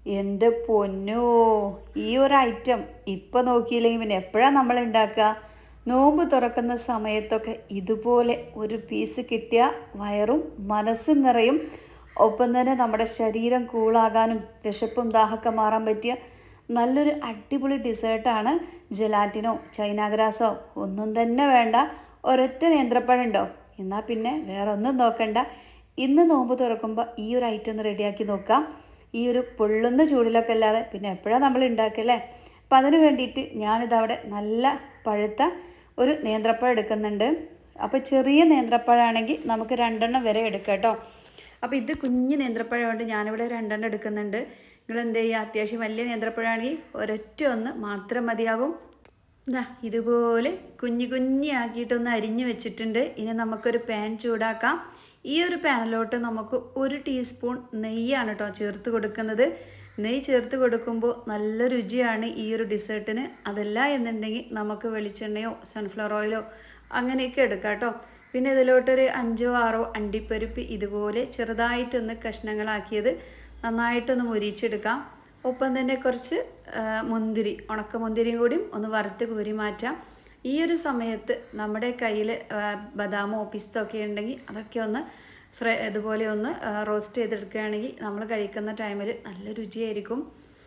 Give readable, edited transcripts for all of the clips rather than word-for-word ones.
എൻ്റെ പൊന്നോ, ഈ ഒരു ഐറ്റം ഇപ്പം നോക്കിയില്ലെങ്കിൽ പിന്നെ എപ്പോഴാണ് നമ്മൾ ഉണ്ടാക്കുക? നോമ്പ് തുറക്കുന്ന സമയത്തൊക്കെ ഇതുപോലെ ഒരു പീസ് കിട്ടിയ വയറും മനസ്സും നിറയും. ഒപ്പം തന്നെ നമ്മുടെ ശരീരം കൂളാകാനും വിശപ്പും ദാഹമൊക്കെ മാറാൻ പറ്റിയ നല്ലൊരു അടിപൊളി ഡിസേർട്ടാണ്. ജലാറ്റിനോ ചൈനാഗ്രാസോ ഒന്നും തന്നെ വേണ്ട, ഒരൊറ്റ നേന്ത്രപ്പഴം ഉണ്ടോ? എന്നാൽ പിന്നെ വേറെ ഒന്നും നോക്കണ്ട. ഇന്ന് നോമ്പ് തുറക്കുമ്പോൾ ഈ ഒരു ഐറ്റം ഒന്ന് റെഡിയാക്കി നോക്കാം. ഈ ഒരു പൊള്ളുന്ന ചൂടിലൊക്കെ അല്ലാതെ പിന്നെ എപ്പോഴാണ് നമ്മൾ ഉണ്ടാക്കല്ലേ? അപ്പം അതിന് വേണ്ടിയിട്ട് ഞാനിതവിടെ നല്ല പഴുത്ത ഒരു നേന്ത്രപ്പഴം എടുക്കുന്നുണ്ട്. അപ്പോൾ ചെറിയ നേന്ത്രപ്പഴമാണെങ്കിൽ നമുക്ക് 2 വരെ എടുക്കാം കേട്ടോ. അപ്പോൾ ഇത് കുഞ്ഞ് നേന്ത്രപ്പഴമുണ്ട്, ഞാനിവിടെ 2 എടുക്കുന്നുണ്ട്. നിങ്ങൾ എന്ത് ചെയ്യുക? അത്യാവശ്യം വലിയ നേന്ത്രപ്പഴമാണെങ്കിൽ ഒരൊറ്റ ഒന്ന് മാത്രം മതിയാകും. ഇതാ ഇതുപോലെ കുഞ്ഞു കുഞ്ഞാക്കിയിട്ടൊന്ന് അരിഞ്ഞു വെച്ചിട്ടുണ്ട്. ഇനി നമുക്കൊരു പാൻ ചൂടാക്കാം. ഈ ഒരു പാനിലോട്ട് നമുക്ക് 1 ടീസ്പൂൺ നെയ്യാണ് കേട്ടോ ചേർത്ത് കൊടുക്കുന്നത്. നെയ്യ് ചേർത്ത് കൊടുക്കുമ്പോൾ നല്ല രുചിയാണ് ഈ ഒരു ഡിസേർട്ടിന്. അതല്ല എന്നുണ്ടെങ്കിൽ നമുക്ക് വെളിച്ചെണ്ണയോ സൺഫ്ലവർ ഓയിലോ അങ്ങനെയൊക്കെ എടുക്കാം കേട്ടോ. പിന്നെ ഇതിലോട്ടൊരു 5-6 അണ്ടിപ്പരിപ്പ് ഇതുപോലെ ചെറുതായിട്ടൊന്ന് കഷ്ണങ്ങളാക്കിയത് നന്നായിട്ടൊന്ന് മുരിച്ചെടുക്കാം. ഒപ്പം തന്നെ കുറച്ച് മുന്തിരി, ഉണക്കമുന്തിരിയും കൂടിയും ഒന്ന് വറുത്ത് കോരി മാറ്റാം. ഈ ഒരു സമയത്ത് നമ്മുടെ കയ്യിൽ ബദാമോ പിസ്തോ ഒക്കെ ഉണ്ടെങ്കിൽ അതൊക്കെ ഒന്ന് ഇതുപോലെ ഒന്ന് റോസ്റ്റ് ചെയ്തെടുക്കുകയാണെങ്കിൽ നമ്മൾ കഴിക്കുന്ന ടൈമിൽ നല്ല രുചിയായിരിക്കും.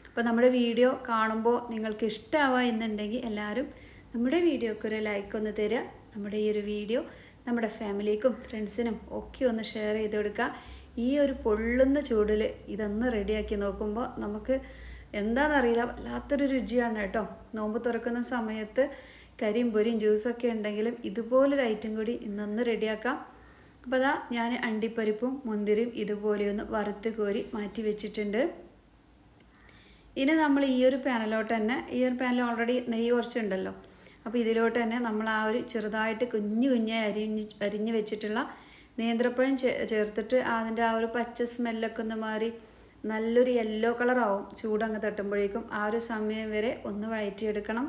അപ്പോൾ നമ്മുടെ വീഡിയോ കാണുമ്പോൾ നിങ്ങൾക്ക് ഇഷ്ടമാവുക എന്നുണ്ടെങ്കിൽ എല്ലാവരും നമ്മുടെ വീഡിയോക്ക് ഒരു ലൈക്ക് ഒന്ന് തരിക. നമ്മുടെ ഈ ഒരു വീഡിയോ നമ്മുടെ ഫാമിലിക്കും ഫ്രണ്ട്സിനും ഒക്കെ ഒന്ന് ഷെയർ ചെയ്ത് കൊടുക്കുക. ഈ ഒരു പൊള്ളുന്ന ചൂടിൽ ഇതൊന്ന് റെഡിയാക്കി നോക്കുമ്പോൾ നമുക്ക് എന്താണെന്നറിയില്ല, വല്ലാത്തൊരു രുചിയാണ് കേട്ടോ. നോമ്പ് തുറക്കുന്ന സമയത്ത് കരിയും പൊരിയും ജ്യൂസൊക്കെ ഉണ്ടെങ്കിലും ഇതുപോലൊരു ഐറ്റം കൂടി ഇന്നൊന്ന് റെഡിയാക്കാം. അപ്പോൾ അതാ ഞാൻ അണ്ടിപ്പരിപ്പും മുന്തിരിയും ഇതുപോലെയൊന്ന് വറുത്ത് കോരി മാറ്റി വെച്ചിട്ടുണ്ട്. ഇനി നമ്മൾ ഈ ഒരു പാനിലോട്ട് തന്നെ, ഈ ഒരു പാനിൽ ഓൾറെഡി നെയ്യ് കുറച്ചുണ്ടല്ലോ, അപ്പോൾ ഇതിലോട്ട് തന്നെ നമ്മൾ ആ ഒരു ചെറുതായിട്ട് കുഞ്ഞു അരിഞ്ഞ് വെച്ചിട്ടുള്ള നേന്ത്രപ്പഴം ചേർത്തിട്ട് അതിൻ്റെ ആ ഒരു പച്ച സ്മെല്ലൊക്കെ ഒന്ന് മാറി നല്ലൊരു യെല്ലോ കളറാവും ചൂടങ്ങ് തട്ടുമ്പോഴേക്കും. ആ ഒരു സമയം വരെ ഒന്ന് വഴറ്റിയെടുക്കണം.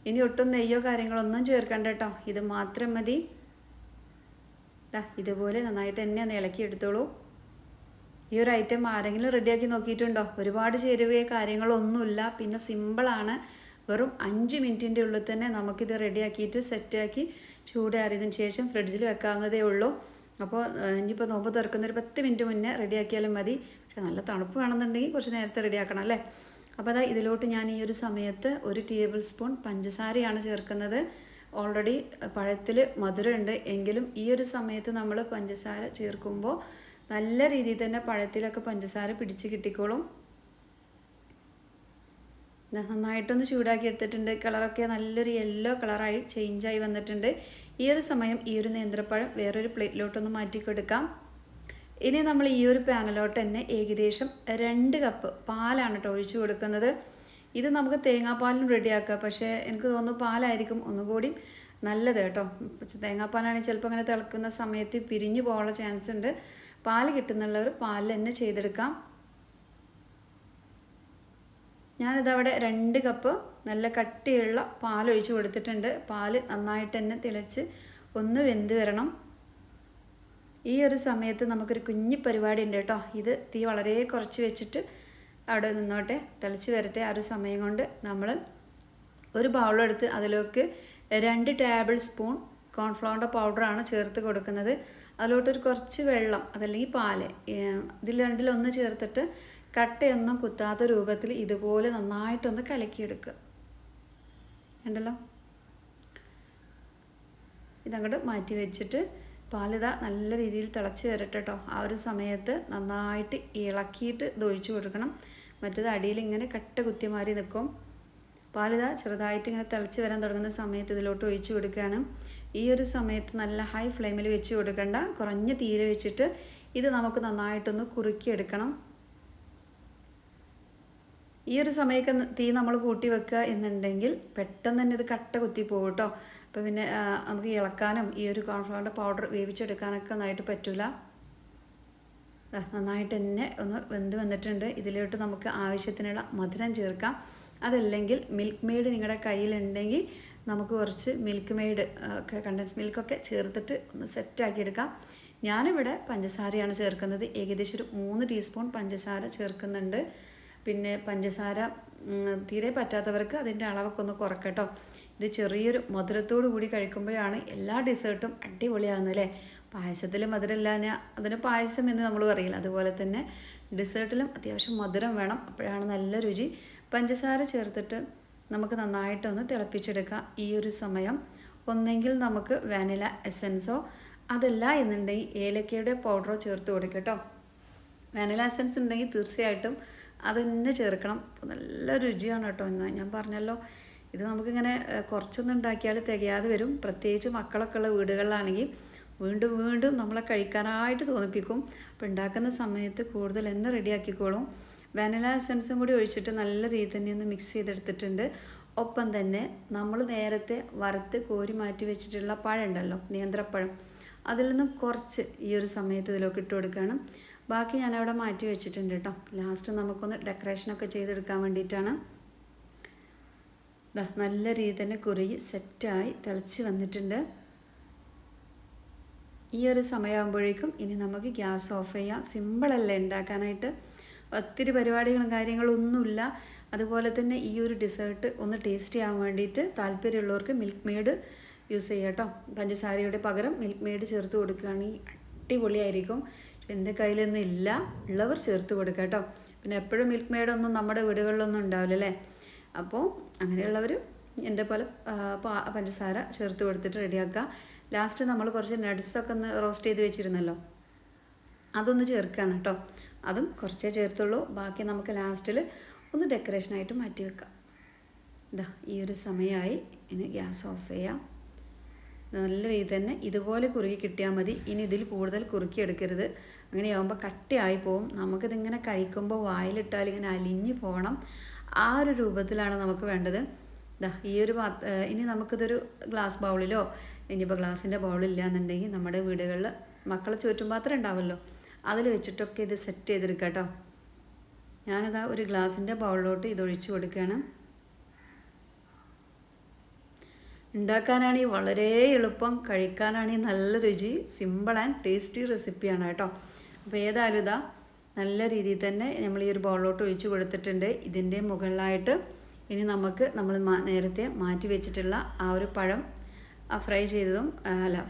ഇനി ഒട്ടും നെയ്യോ കാര്യങ്ങളൊന്നും ചേർക്കണ്ട കേട്ടോ, ഇത് മാത്രം മതി. ഇതുപോലെ നന്നായിട്ട് തന്നെ ഒന്ന് ഇളക്കി എടുത്തോളൂ. ഈ ഒരു ഐറ്റം ആരെങ്കിലും റെഡിയാക്കി നോക്കിയിട്ടുണ്ടോ? ഒരുപാട് ചേരുവയോ കാര്യങ്ങളൊന്നുമില്ല, പിന്നെ സിമ്പിളാണ്. വെറും 5 മിനിറ്റിൻ്റെ ഉള്ളിൽ തന്നെ നമുക്കിത് റെഡിയാക്കിയിട്ട് സെറ്റാക്കി ചൂടാറിയതിന് ശേഷം ഫ്രിഡ്ജിൽ വെക്കാവുന്നതേ ഉള്ളൂ. അപ്പോൾ ഇനിയിപ്പോൾ നോമ്പ് തുറക്കുന്നൊരു 10 മിനിറ്റ് മുന്നേ റെഡിയാക്കിയാലും മതി. പക്ഷേ നല്ല തണുപ്പ് വേണമെന്നുണ്ടെങ്കിൽ കുറച്ച് നേരത്തെ റെഡിയാക്കണം അല്ലേ? അപ്പോൾ അതാ ഇതിലോട്ട് ഞാൻ ഈ ഒരു സമയത്ത് 1 ടേബിൾ സ്പൂൺ പഞ്ചസാരയാണ് ചേർക്കുന്നത്. ഓൾറെഡി പഴത്തിൽ മധുരമുണ്ട് എങ്കിലും ഈ ഒരു സമയത്ത് നമ്മൾ പഞ്ചസാര ചേർക്കുമ്പോൾ നല്ല രീതിയിൽ തന്നെ പഴത്തിലൊക്കെ പഞ്ചസാര പിടിച്ച് കിട്ടിക്കോളും. നന്നായിട്ടൊന്ന് ചൂടാക്കി എടുത്തിട്ടുണ്ട്. കളറൊക്കെ നല്ലൊരു യെല്ലോ കളറായി ചേഞ്ചായി വന്നിട്ടുണ്ട്. ഈ ഒരു സമയം ഈ ഒരു നേന്ത്രപ്പഴം വേറൊരു പ്ലേറ്റിലോട്ടൊന്ന് മാറ്റി കൊടുക്കാം. ഇനി നമ്മൾ ഈ ഒരു പാനിലോട്ട് തന്നെ ഏകദേശം 2 കപ്പ് പാലാണ് കേട്ടോ ഒഴിച്ചു കൊടുക്കുന്നത്. ഇത് നമുക്ക് തേങ്ങാപ്പാലും റെഡിയാക്കാം, പക്ഷേ എനിക്ക് തോന്നുന്നു പാലായിരിക്കും ഒന്നുകൂടി നല്ലത് കേട്ടോ. തേങ്ങാപ്പാലാണെങ്കിൽ ചിലപ്പോൾ അങ്ങനെ തിളക്കുന്ന സമയത്ത് പിരിഞ്ഞു പോകാനുള്ള ചാൻസ് ഉണ്ട്. പാൽ കിട്ടുന്നുള്ളവർ പാലിൽ തന്നെ ചെയ്തെടുക്കാം. ഞാനിതവിടെ 2 കപ്പ് നല്ല കട്ടിയുള്ള പാലൊഴിച്ച് കൊടുത്തിട്ടുണ്ട്. പാൽ നന്നായിട്ട് തന്നെ തിളച്ച് ഒന്ന് വെന്ത് വരണം. ഈ ഒരു സമയത്ത് നമുക്കൊരു കുഞ്ഞു പരിപാടി ഉണ്ട് കേട്ടോ. ഇത് തീ വളരെ കുറച്ച് വെച്ചിട്ട് അവിടെ നിന്നോട്ടെ, തിളച്ച് വരട്ടെ. ആ ഒരു സമയം കൊണ്ട് നമ്മൾ ഒരു ബൗളെടുത്ത് അതിലേക്ക് 2 ടേബിൾ സ്പൂൺ കോൺഫ്ലവറിൻ്റെ പൗഡറാണ് ചേർത്ത് കൊടുക്കുന്നത്. അതിലോട്ടൊരു കുറച്ച് വെള്ളം അതല്ലെങ്കിൽ പാല്, ഇതിൽ രണ്ടിലൊന്ന് ചേർത്തിട്ട് കട്ടയൊന്നും കുത്താത്ത രൂപത്തിൽ ഇതുപോലെ നന്നായിട്ടൊന്ന് കലക്കിയെടുക്കുക. ഉണ്ടല്ലോ, ഇതങ്ങോട്ട് മാറ്റി വെച്ചിട്ട് പാലിത നല്ല രീതിയിൽ തിളച്ച് വരട്ടെ കേട്ടോ. ആ ഒരു സമയത്ത് നന്നായിട്ട് ഇളക്കിയിട്ട് ഇതൊഴിച്ച് കൊടുക്കണം. മറ്റേത് അടിയിൽ ഇങ്ങനെ കട്ട കുത്തി മാറി നിൽക്കും. പാലിത ചെറുതായിട്ട് ഇങ്ങനെ തിളച്ച് വരാൻ തുടങ്ങുന്ന സമയത്ത് ഇതിലോട്ട് ഒഴിച്ച് കൊടുക്കുകയാണ്. ഈ ഒരു സമയത്ത് നല്ല ഹൈ ഫ്ലെയിമിൽ വെച്ച് കൊടുക്കണ്ട, കുറഞ്ഞ തീരെ വെച്ചിട്ട് ഇത് നമുക്ക് നന്നായിട്ടൊന്ന് കുറുക്കിയെടുക്കണം. ഈ ഒരു സമയമൊക്കെ തീ നമ്മൾ കൂട്ടി വെക്കുക എന്നുണ്ടെങ്കിൽ പെട്ടെന്ന് തന്നെ ഇത് കട്ട കുത്തി പോകും കേട്ടോ. അപ്പോൾ പിന്നെ നമുക്ക് ഇളക്കാനും ഈ ഒരു കോൺഫ്ലവറിൻ്റെ പൗഡർ വേവിച്ചെടുക്കാനൊക്കെ നന്നായിട്ട് പറ്റില്ല. നന്നായിട്ട് തന്നെ ഒന്ന് വെന്ത് വന്നിട്ടുണ്ട്. ഇതിലോട്ട് നമുക്ക് ആവശ്യത്തിനുള്ള മധുരം ചേർക്കാം. അതല്ലെങ്കിൽ മിൽക്ക് മെയ്ഡ് നിങ്ങളുടെ കയ്യിലുണ്ടെങ്കിൽ നമുക്ക് കുറച്ച് മിൽക്ക് മെയ്ഡ് ഒക്കെ കണ്ടൻസ് മിൽക്കൊക്കെ ചേർത്തിട്ട് ഒന്ന് സെറ്റാക്കി എടുക്കാം. ഞാനിവിടെ പഞ്ചസാരയാണ് ചേർക്കുന്നത്. ഏകദേശം ഒരു 3 ടീസ്പൂൺ പഞ്ചസാര ചേർക്കുന്നുണ്ട്. പിന്നെ പഞ്ചസാര തീരെ പറ്റാത്തവർക്ക് അതിൻ്റെ അളവൊക്കെ ഒന്ന് കുറക്കട്ടോ. ഇത് ചെറിയൊരു മധുരത്തോടു കൂടി കഴിക്കുമ്പോഴാണ് എല്ലാ ഡെസേർട്ടും അടിപൊളിയാകുന്നത് അല്ലേ. പായസത്തിൽ മധുരമില്ലാഞ്ഞ അതിന് പായസം എന്ന് നമ്മൾ പറയില്ല, അതുപോലെ തന്നെ ഡെസേർട്ടിലും അത്യാവശ്യം മധുരം വേണം, അപ്പോഴാണ് നല്ല രുചി. പഞ്ചസാര ചേർത്തിട്ട് നമുക്ക് നന്നായിട്ടൊന്ന് തിളപ്പിച്ചെടുക്കാം. ഈ ഒരു സമയം ഒന്നെങ്കിൽ നമുക്ക് വാനില എസൻസോ അതല്ല എന്നുണ്ടെങ്കിൽ ഏലക്കയുടെ പൗഡറോ ചേർത്ത് കൊടുക്കട്ടോ. വാനില എസൻസ് ഉണ്ടെങ്കിൽ തീർച്ചയായിട്ടും അത് തന്നെ ചേർക്കണം. നല്ല രുചിയാണ് കേട്ടോ. ഞാൻ പറഞ്ഞല്ലോ, ഇത് നമുക്കിങ്ങനെ കുറച്ചൊന്നും ഉണ്ടാക്കിയാൽ തികയാതെ വരും. പ്രത്യേകിച്ച് മക്കളൊക്കെ ഉള്ള വീടുകളിലാണെങ്കിൽ വീണ്ടും വീണ്ടും നമ്മളെ കഴിക്കാനായിട്ട് തോന്നിപ്പിക്കും. അപ്പോൾ ഉണ്ടാക്കുന്ന സമയത്ത് കൂടുതൽ എന്നെ റെഡിയാക്കിക്കോളും. വാനില എസൻസും കൂടി ഒഴിച്ചിട്ട് നല്ല രീതിയിൽ തന്നെ ഒന്ന് മിക്സ് ചെയ്തെടുത്തിട്ടുണ്ട്. ഒപ്പം തന്നെ നമ്മൾ നേരത്തെ വറുത്ത് കോരി മാറ്റി വെച്ചിട്ടുള്ള പഴം ഉണ്ടല്ലോ, നേന്ത്രപ്പഴം, അതിൽ നിന്നും കുറച്ച് ഈ ഒരു സമയത്ത് ഇതിലേക്ക് ഇട്ട് കൊടുക്കണം. ബാക്കി ഞാനവിടെ മാറ്റി വെച്ചിട്ടുണ്ട് കേട്ടോ. ലാസ്റ്റ് നമുക്കൊന്ന് ഡെക്കറേഷനൊക്കെ ചെയ്തെടുക്കാൻ വേണ്ടിയിട്ടാണ്. നല്ല രീതിയിൽ തന്നെ കുറുകി സെറ്റായി തിളച്ച് വന്നിട്ടുണ്ട്. ഈ ഒരു സമയമാകുമ്പോഴേക്കും ഇനി നമുക്ക് ഗ്യാസ് ഓഫ് ചെയ്യാം. സിമ്പിളല്ലേ ഉണ്ടാക്കാനായിട്ട്, ഒത്തിരി പരിപാടികളും കാര്യങ്ങളൊന്നുമില്ല. അതുപോലെ തന്നെ ഈ ഒരു ഡെസേർട്ട് ഒന്ന് ടേസ്റ്റ് ചെയ്യാൻ വേണ്ടിയിട്ട് താല്പര്യമുള്ളവർക്ക് മിൽക്ക് മെയ്ഡ് യൂസ് ചെയ്യാം കേട്ടോ. പഞ്ചസാരയുടെ പകരം മിൽക്ക് മെയ്ഡ് ചേർത്ത് കൊടുക്കുകയാണെങ്കിൽ അടിപൊളിയായിരിക്കും. എൻ്റെ കയ്യിലൊന്നും ഇല്ല, ഉള്ളവർ ചേർത്ത് കൊടുക്കുക കേട്ടോ. പിന്നെ എപ്പോഴും മിൽക്ക് മെയ്ഡൊന്നും നമ്മുടെ വീടുകളിലൊന്നും ഉണ്ടാവില്ല അല്ലേ. അപ്പോൾ അങ്ങനെയുള്ളവർ എൻ്റെ പോലെ പഞ്ചസാര ചേർത്ത് കൊടുത്തിട്ട് റെഡിയാക്കുക. ലാസ്റ്റ് നമ്മൾ കുറച്ച് നട്ട്സൊക്കെ ഒന്ന് റോസ്റ്റ് ചെയ്ത് വെച്ചിരുന്നല്ലോ, അതൊന്ന് ചേർക്കുകയാണ് കേട്ടോ. അതും കുറച്ചേ ചേർത്തുള്ളൂ, ബാക്കി നമുക്ക് ലാസ്റ്റിൽ ഒന്ന് ഡെക്കറേഷനായിട്ട് മാറ്റി വെക്കാം. ഈ ഒരു സമയമായി. ഇനി ഗ്യാസ് ഓഫ് ചെയ്യാം. നല്ല രീതിയിൽ തന്നെ ഇതുപോലെ കുറുകി കിട്ടിയാൽ മതി. ഇനി ഇതിൽ കൂടുതൽ കുറുക്കിയെടുക്കരുത്, അങ്ങനെയാകുമ്പോൾ കട്ടിയായി പോവും. നമുക്കിതിങ്ങനെ കഴിക്കുമ്പോൾ വായിലിട്ടാൽ ഇങ്ങനെ അലിഞ്ഞു പോകണം. ആ ഒരു രൂപത്തിലാണ് നമുക്ക് വേണ്ടത്. ഈ ഒരു ഇനി നമുക്കിതൊരു ഗ്ലാസ് ബൗളിലോ, ഇനിയിപ്പോൾ ഗ്ലാസിൻ്റെ ബൗളില്ല എന്നുണ്ടെങ്കിൽ നമ്മുടെ വീടുകളിൽ മക്കളെ ചുറ്റുപാത്രം ഉണ്ടാവുമല്ലോ, അതിൽ വെച്ചിട്ടൊക്കെ ഇത് സെറ്റ് ചെയ്തെടുക്കാം കേട്ടോ. ഞാനിതാ ഒരു ഗ്ലാസിൻ്റെ ബൗളിലോട്ട് ഇതൊഴിച്ച് കൊടുക്കുകയാണ്. ഉണ്ടാക്കാനാണെങ്കിൽ വളരെ എളുപ്പം, കഴിക്കാനാണെങ്കിൽ നല്ല രുചി, സിമ്പിൾ ആൻഡ് ടേസ്റ്റി റെസിപ്പിയാണ് കേട്ടോ. അപ്പോൾ ഏതായാലും ഇതാ നല്ല രീതിയിൽ തന്നെ നമ്മൾ ഈ ഒരു ബൗളിലോട്ട് ഒഴിച്ച് കൊടുത്തിട്ടുണ്ട്. ഇതിൻ്റെ മുകളിലായിട്ട് ഇനി നമുക്ക് നമ്മൾ നേരത്തെ മാറ്റി വെച്ചിട്ടുള്ള ആ ഒരു പഴം ഫ്രൈ ചെയ്തതും,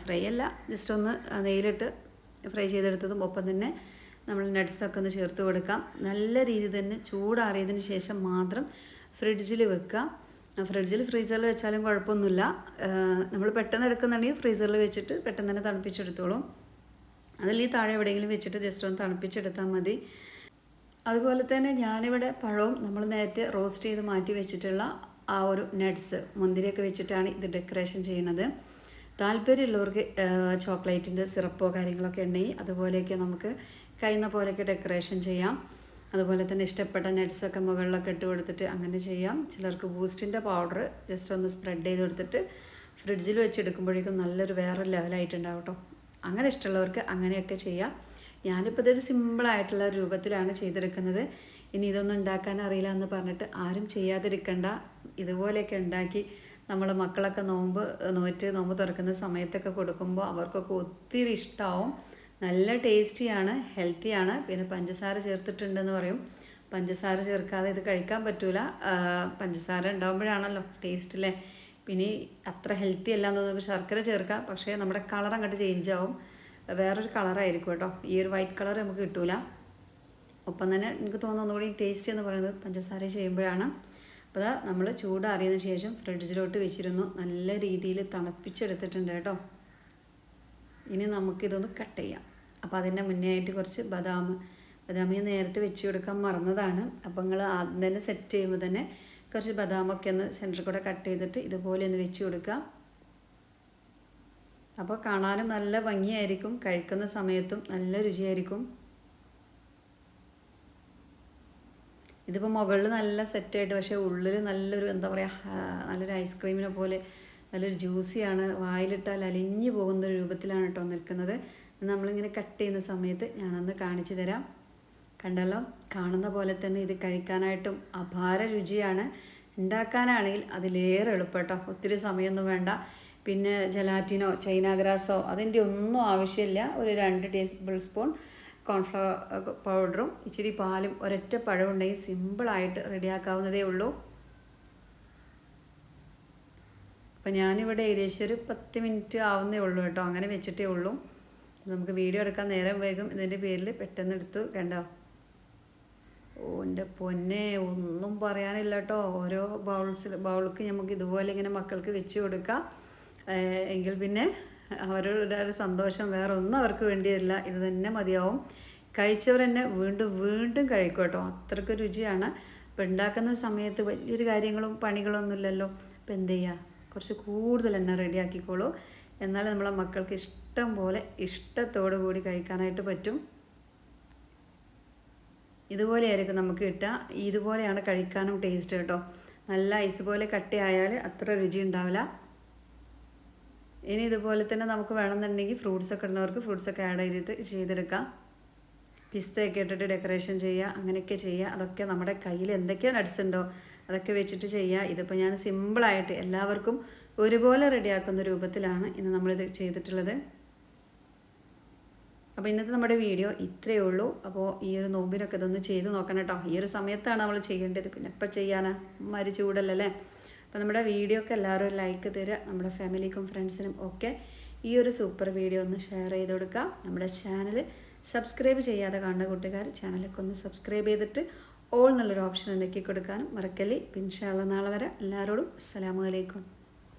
ഫ്രൈ അല്ല, ജസ്റ്റ് ഒന്ന് നെയ്യിലിട്ട് ഫ്രൈ ചെയ്തെടുത്തതും, ഒപ്പം തന്നെ നമ്മൾ നട്ട്സൊക്കെ ഒന്ന് ചേർത്ത് കൊടുക്കാം. നല്ല രീതിയിൽ തന്നെ ചൂടാറിയതിന് ശേഷം മാത്രം ഫ്രിഡ്ജിൽ വെക്കുക. ഫ്രീസറിൽ വെച്ചാലും കുഴപ്പമൊന്നുമില്ല. നമ്മൾ പെട്ടെന്ന് എടുക്കുന്നുണ്ടെങ്കിൽ ഫ്രീസറിൽ വെച്ചിട്ട് പെട്ടെന്ന് തന്നെ തണുപ്പിച്ചെടുത്തോളും. അതിൽ ഈ താഴെ എവിടെയെങ്കിലും വെച്ചിട്ട് ജസ്റ്റ് ഒന്ന് തണുപ്പിച്ചെടുത്താൽ മതി. അതുപോലെ തന്നെ ഞാനിവിടെ പഴവും നമ്മൾ നേരത്തെ റോസ്റ്റ് ചെയ്ത് മാറ്റി വെച്ചിട്ടുള്ള ആ ഒരു നട്ട്സ്, മുന്തിരിയൊക്കെ വെച്ചിട്ടാണ് ഇത് ഡെക്കറേഷൻ ചെയ്യുന്നത്. താല്പര്യമുള്ളവർക്ക് ചോക്ലേറ്റിൻ്റെ സിറപ്പോ കാര്യങ്ങളൊക്കെ ഉണ്ടെങ്കിൽ അതുപോലെയൊക്കെ നമുക്ക് കഴിയുന്ന പോലെയൊക്കെ ഡെക്കറേഷൻ ചെയ്യാം. അതുപോലെ തന്നെ ഇഷ്ടപ്പെട്ട നട്ട്സൊക്കെ മുകളിലൊക്കെ ഇട്ട് കൊടുത്തിട്ട് അങ്ങനെ ചെയ്യാം. ചിലർക്ക് ബൂസ്റ്റിൻ്റെ പൗഡർ ജസ്റ്റ് ഒന്ന് സ്പ്രെഡ് ചെയ്ത് കൊടുത്തിട്ട് ഫ്രിഡ്ജിൽ വെച്ചെടുക്കുമ്പോഴേക്കും നല്ലൊരു വേറെ ലെവലായിട്ടുണ്ടാവും കേട്ടോ. അങ്ങനെ ഇഷ്ടമുള്ളവർക്ക് അങ്ങനെയൊക്കെ ചെയ്യാം. ഞാനിപ്പോൾ ഇതൊരു സിമ്പിളായിട്ടുള്ള രൂപത്തിലാണ് ചെയ്തെടുക്കുന്നത്. ഇനി ഇതൊന്നും ഉണ്ടാക്കാൻ അറിയില്ല എന്ന് പറഞ്ഞിട്ട് ആരും ചെയ്യാതിരിക്കണ്ട. ഇതുപോലെയൊക്കെ ഉണ്ടാക്കി നമ്മളെ മക്കളൊക്കെ നോമ്പ് തുറക്കുന്ന സമയത്തൊക്കെ കൊടുക്കുമ്പോൾ അവർക്കൊക്കെ ഒത്തിരി ഇഷ്ടമാവും. നല്ല ടേസ്റ്റിയാണ്, ഹെൽത്തിയാണ്. പിന്നെ പഞ്ചസാര ചേർത്തിട്ടുണ്ടെന്ന് പറയും. പഞ്ചസാര ചേർക്കാതെ ഇത് കഴിക്കാൻ പറ്റൂല. പഞ്ചസാര ഉണ്ടാകുമ്പോഴാണല്ലോ ടേസ്റ്റിലെ. പിന്നെ അത്ര ഹെൽത്തി അല്ല എന്ന് നമുക്ക് ശർക്കര ചേർക്കാം, പക്ഷേ നമ്മുടെ കളർ അങ്ങോട്ട് ചേഞ്ച് ആവും, വേറൊരു കളറായിരിക്കും കേട്ടോ. ഈ ഒരു വൈറ്റ് കളർ നമുക്ക് കിട്ടൂല. ഒപ്പം തന്നെ എനിക്ക് തോന്നുന്നു ഒന്നുകൂടി ടേസ്റ്റ് എന്ന് പറയുന്നത് പഞ്ചസാര ചെയ്യുമ്പോഴാണ്. അപ്പോൾ നമ്മൾ ചൂടാറിയതിന് ശേഷം ഫ്രിഡ്ജിലോട്ട് വെച്ചിരുന്നു. നല്ല രീതിയിൽ തണുപ്പിച്ചെടുത്തിട്ടുണ്ട് കേട്ടോ. ഇനി നമുക്കിതൊന്ന് കട്ട് ചെയ്യാം. അപ്പോൾ അതിൻ്റെ മുന്നേ ആയിട്ട് കുറച്ച് ബദാം നേരത്തെ വെച്ച് കൊടുക്കാൻ മറന്നതാണ്. അപ്പോൾ നിങ്ങൾ ആദ്യം തന്നെ സെറ്റ് ചെയ്യുമ്പോൾ തന്നെ കുറച്ച് ബദാമൊക്കെ ഒന്ന് സെൻറ്ററിൽ കൂടെ കട്ട് ചെയ്തിട്ട് ഇതുപോലെ ഒന്ന് വെച്ച് കൊടുക്കുക. അപ്പോൾ കാണാനും നല്ല ഭംഗിയായിരിക്കും, കഴിക്കുന്ന സമയത്തും നല്ല രുചിയായിരിക്കും. ഇതിപ്പോൾ മുകളിൽ നല്ല സെറ്റായിട്ട്, പക്ഷേ ഉള്ളിൽ നല്ലൊരു എന്താ പറയുക, നല്ലൊരു ഐസ്ക്രീമിനെ പോലെ നല്ലൊരു ജ്യൂസിയാണ്. വായിലിട്ടാൽ അലിഞ്ഞു പോകുന്ന രൂപത്തിലാണ് കേട്ടോ നിൽക്കുന്നത്. നമ്മളിങ്ങനെ കട്ട് ചെയ്യുന്ന സമയത്ത് ഞാനൊന്ന് കാണിച്ചു തരാം. കണ്ടല്ലോ, കാണുന്ന പോലെ തന്നെ ഇത് കഴിക്കാനായിട്ടും അപാര രുചിയാണ്. ഉണ്ടാക്കാനാണെങ്കിൽ അതിലേറെ എളുപ്പം കേട്ടോ. ഒത്തിരി സമയമൊന്നും വേണ്ട. പിന്നെ ജലാറ്റിനോ ചൈന ഗ്രാസോ അതിൻ്റെ ഒന്നും ആവശ്യമില്ല. ഒരു 2 ടേബിൾ സ്പൂൺ കോൺഫ്ലവർ പൗഡറും ഇച്ചിരി പാലും ഒരൊറ്റ പഴം ഉണ്ടെങ്കിൽ സിമ്പിളായിട്ട് റെഡിയാക്കാവുന്നതേ ഉള്ളൂ. അപ്പോൾ ഞാനിവിടെ ഏകദേശം ഒരു 10 മിനിറ്റ് ആവുന്നേ ഉള്ളൂ കേട്ടോ, അങ്ങനെ വെച്ചിട്ടേ ഉള്ളൂ. നമുക്ക് വീഡിയോ എടുക്കാൻ നേരം വേഗം ഇതിൻ്റെ പേരിൽ പെട്ടെന്ന് എടുത്തു. കണ്ടോ, ഓ എൻ്റെ പൊന്നെ, ഒന്നും പറയാനില്ല കേട്ടോ. ഓരോ ബൗൾക്ക് നമുക്ക് ഇതുപോലെ ഇങ്ങനെ മക്കൾക്ക് വെച്ച് കൊടുക്കാം. എങ്കിൽ പിന്നെ അവരുടെ ഒരു സന്തോഷം വേറെ ഒന്നും അവർക്ക് വേണ്ടിയല്ല, ഇത് തന്നെ മതിയാവും. കഴിച്ചവർ തന്നെ വീണ്ടും വീണ്ടും കഴിക്കും കേട്ടോ, അത്രയ്ക്ക് രുചിയാണ്. അപ്പോൾ ഉണ്ടാക്കുന്ന സമയത്ത് വലിയൊരു കാര്യങ്ങളും പണികളൊന്നും ഇല്ലല്ലോ. അപ്പോൾ എന്ത് ചെയ്യുക, കുറച്ച് കൂടുതൽ തന്നെ റെഡിയാക്കിക്കോളൂ. എന്നാൽ നമ്മളെ മക്കൾക്ക് ഇഷ്ടം പോലെ ഇഷ്ടത്തോടു കൂടി കഴിക്കാനായിട്ട് പറ്റും. ഇതുപോലെയായിരിക്കും നമുക്ക് കിട്ടുക. ഇതുപോലെയാണ് കഴിക്കാനും ടേസ്റ്റ് കേട്ടോ. നല്ല ഐസ് പോലെ കട്ടിയായാൽ അത്ര രുചി ഉണ്ടാവില്ല. ഇനി ഇതുപോലെ തന്നെ നമുക്ക് വേണമെന്നുണ്ടെങ്കിൽ ഫ്രൂട്ട്സൊക്കെ ഉള്ളവർക്ക് ഫ്രൂട്ട്സൊക്കെ ആഡ് ചെയ്തെടുക്കാം. പിസ്തയൊക്കെ ഇട്ടിട്ട് ഡെക്കറേഷൻ ചെയ്യുക, അങ്ങനെയൊക്കെ ചെയ്യുക. അതൊക്കെ നമ്മുടെ കയ്യിൽ എന്തൊക്കെയോ നട്ട്സ് ഉണ്ടോ അതൊക്കെ വെച്ചിട്ട് ചെയ്യുക. ഇതിപ്പോൾ ഞാൻ സിമ്പിളായിട്ട് എല്ലാവർക്കും ഒരുപോലെ റെഡിയാക്കുന്ന രൂപത്തിലാണ് ഇന്ന് നമ്മളിത് ചെയ്തിട്ടുള്ളത്. അപ്പോൾ ഇന്നത്തെ നമ്മുടെ വീഡിയോ ഇത്രയേ ഉള്ളൂ. അപ്പോൾ ഈ ഒരു നോമ്പിനൊക്കെ ഇതൊന്ന് ചെയ്ത് നോക്കണം കേട്ടോ. ഈ ഒരു സമയത്താണ് നമ്മൾ ചെയ്യേണ്ടത്, പിന്നെ എപ്പോൾ ചെയ്യാനാ, മരി ചൂടല്ലേ. അപ്പോൾ നമ്മുടെ വീഡിയോ ഒക്കെ എല്ലാവരും ലൈക്ക് തരിക, നമ്മുടെ ഫാമിലിക്കും ഫ്രണ്ട്സിനും ഒക്കെ ഈ ഒരു സൂപ്പർ വീഡിയോ ഒന്ന് ഷെയർ ചെയ്ത് കൊടുക്കുക. നമ്മുടെ ചാനൽ സബ്സ്ക്രൈബ് ചെയ്യാതെ കാണുന്ന കൂട്ടുകാർ ചാനലൊക്കെ ഒന്ന് സബ്സ്ക്രൈബ് ചെയ്തിട്ട് ഓൾ എന്നുള്ളൊരു ഓപ്ഷൻ ഉണ്ടാക്കി കൊടുക്കാനും മറക്കല്ലേ. ഇൻഷാ അല്ലാഹ് നാളെ വരെ എല്ലാവരോടും അസ്സലാമു അലൈക്കും.